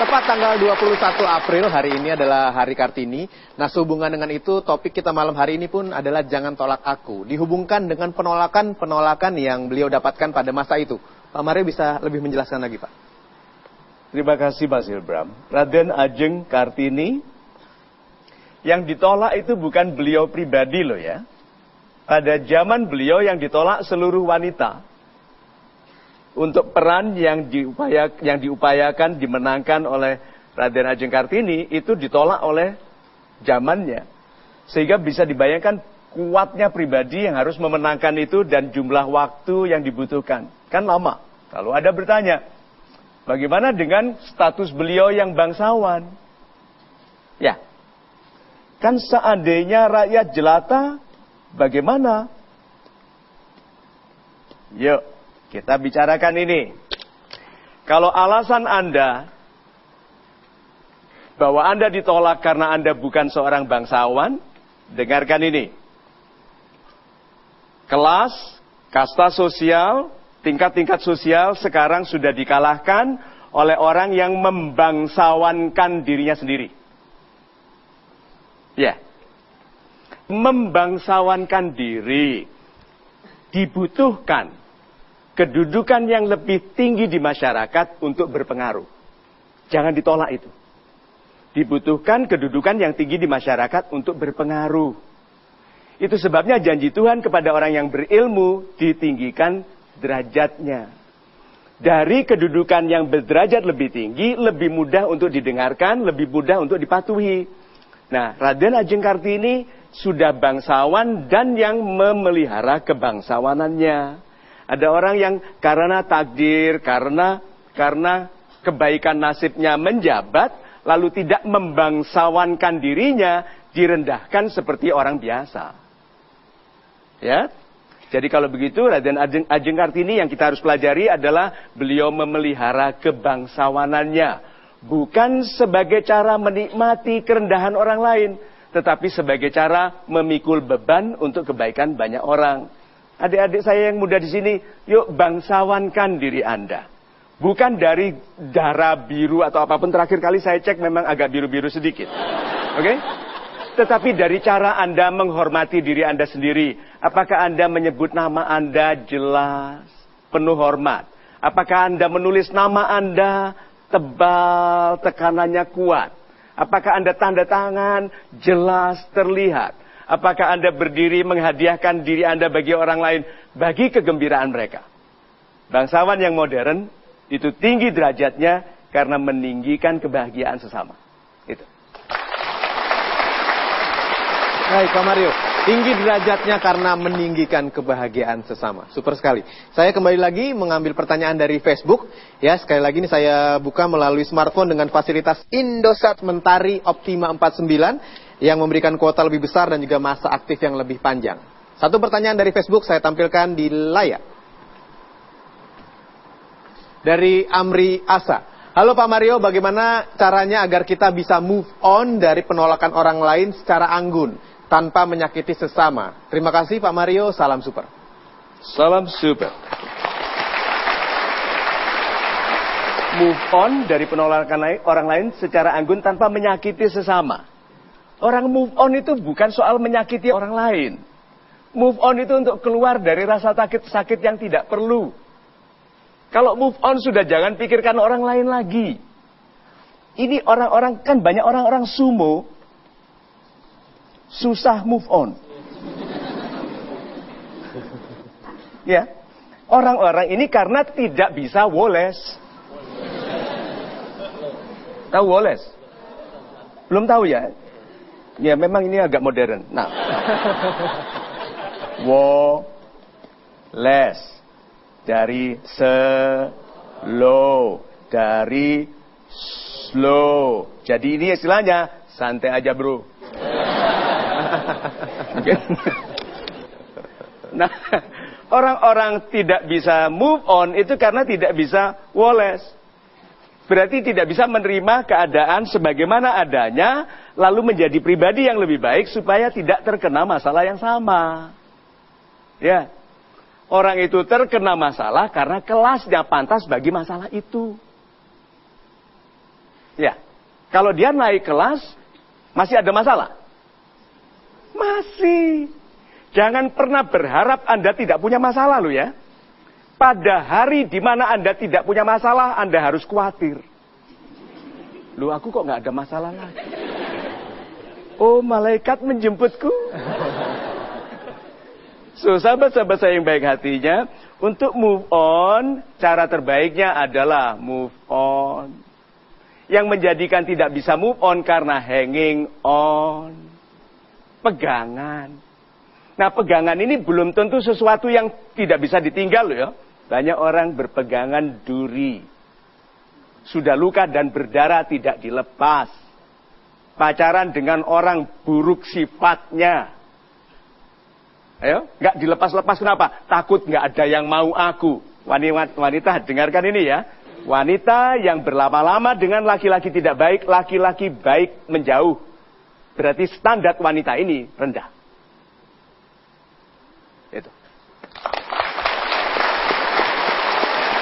Tepat tanggal 21 April hari ini adalah Hari Kartini. Nah, sehubungan dengan itu, topik kita malam hari ini pun adalah Jangan Tolak Aku. Dihubungkan dengan penolakan-penolakan yang beliau dapatkan pada masa itu. Pak Mario bisa lebih menjelaskan lagi, Pak? Terima kasih, Mas Ilbram. Raden Ajeng Kartini, yang ditolak itu bukan beliau pribadi loh ya. Pada zaman beliau yang ditolak seluruh wanita. Untuk peran yang diupayakan, dimenangkan oleh Raden Ajeng Kartini, itu ditolak oleh zamannya. Sehingga bisa dibayangkan kuatnya pribadi yang harus memenangkan itu dan jumlah waktu yang dibutuhkan. Kan lama. Lalu ada bertanya, bagaimana dengan status beliau yang bangsawan? Ya, kan seandainya rakyat jelata, bagaimana? Yuk. Kita bicarakan ini. Kalau alasan Anda bahwa Anda ditolak karena Anda bukan seorang bangsawan, dengarkan ini. Kelas, kasta sosial, tingkat-tingkat sosial sekarang sudah dikalahkan oleh orang yang membangsawankan dirinya sendiri. Ya. Membangsawankan diri dibutuhkan kedudukan yang lebih tinggi di masyarakat untuk berpengaruh. Jangan ditolak itu. Dibutuhkan kedudukan yang tinggi di masyarakat untuk berpengaruh. Itu sebabnya janji Tuhan kepada orang yang berilmu ditinggikan derajatnya. Dari kedudukan yang berderajat lebih tinggi, lebih mudah untuk didengarkan, lebih mudah untuk dipatuhi. Nah, Raden Ajeng Kartini sudah bangsawan dan yang memelihara kebangsawanannya. Ada orang yang karena takdir, karena kebaikan nasibnya menjabat, lalu tidak membangsawankan dirinya, direndahkan seperti orang biasa. Ya, jadi kalau begitu Raden Ajeng Kartini yang kita harus pelajari adalah beliau memelihara kebangsawanannya. Bukan sebagai cara menikmati kerendahan orang lain, tetapi sebagai cara memikul beban untuk kebaikan banyak orang. Adik-adik saya yang muda di sini, yuk bangsawankan diri Anda. Bukan dari darah biru atau apapun, terakhir kali saya cek memang agak biru-biru sedikit. Oke? Tetapi dari cara Anda menghormati diri Anda sendiri. Apakah Anda menyebut nama Anda jelas, penuh hormat? Apakah Anda menulis nama Anda tebal, tekanannya kuat? Apakah Anda tanda tangan jelas terlihat? Apakah Anda berdiri menghadiahkan diri Anda bagi orang lain, bagi kegembiraan mereka? Bangsawan yang modern itu tinggi derajatnya karena meninggikan kebahagiaan sesama. Itu. Baik, Pak Mario. Tinggi derajatnya karena meninggikan kebahagiaan sesama. Super sekali. Saya kembali lagi mengambil pertanyaan dari Facebook. Ya, sekali lagi ini saya buka melalui smartphone dengan fasilitas Indosat Mentari Optima 49 yang memberikan kuota lebih besar dan juga masa aktif yang lebih panjang. Satu pertanyaan dari Facebook saya tampilkan di layar. Dari Amri Asa. Halo Pak Mario, bagaimana caranya agar kita bisa move on dari penolakan orang lain secara anggun, tanpa menyakiti sesama? Terima kasih Pak Mario, salam super. Salam super. Move on dari penolakan orang lain secara anggun tanpa menyakiti sesama. Orang move on itu bukan soal menyakiti orang lain. Move on itu untuk keluar dari rasa sakit yang tidak perlu. Kalau move on sudah jangan pikirkan orang lain lagi. Ini orang-orang, kan banyak orang-orang sumo. Susah move on. Ya. Orang-orang ini karena tidak bisa woles. Tahu woles? Belum tahu ya? Ya memang ini agak modern. Nah. Woles. Dari slow. Dari slow. Jadi ini istilahnya santai aja bro. Nah, orang-orang tidak bisa move on itu karena tidak bisa woles. Berarti tidak bisa menerima keadaan sebagaimana adanya, lalu menjadi pribadi yang lebih baik supaya tidak terkena masalah yang sama. Ya, orang itu terkena masalah karena kelasnya pantas bagi masalah itu. Ya. Kalau dia naik kelas, masih ada masalah? Masih. Jangan pernah berharap Anda tidak punya masalah loh ya. Pada hari di mana Anda tidak punya masalah, Anda harus khawatir. Loh, aku kok nggak ada masalah lagi? Oh, malaikat menjemputku. So, sahabat-sahabat saya yang baik hatinya, untuk move on, cara terbaiknya adalah move on. Yang menjadikan tidak bisa move on karena hanging on. Pegangan. Nah, pegangan ini belum tentu sesuatu yang tidak bisa ditinggal loh ya. Banyak orang berpegangan duri. Sudah luka dan berdarah tidak dilepas. Pacaran dengan orang buruk sifatnya. Ayo, nggak dilepas-lepas kenapa? Takut nggak ada yang mau aku. Wanita, dengarkan ini ya. Wanita yang berlama-lama dengan laki-laki tidak baik, laki-laki baik menjauh. Berarti standar wanita ini rendah. Itu.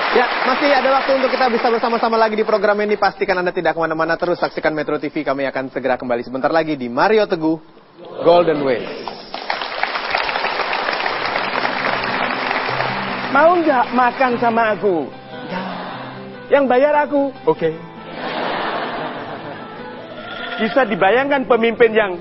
Ya, masih ada waktu untuk kita bisa bersama-sama lagi di program ini. Pastikan Anda tidak kemana-mana, terus saksikan Metro TV. Kami akan segera kembali sebentar lagi di Mario Teguh Golden Way. Mau nggak makan sama aku? Yang bayar aku. Oke. Bisa dibayangkan pemimpin yang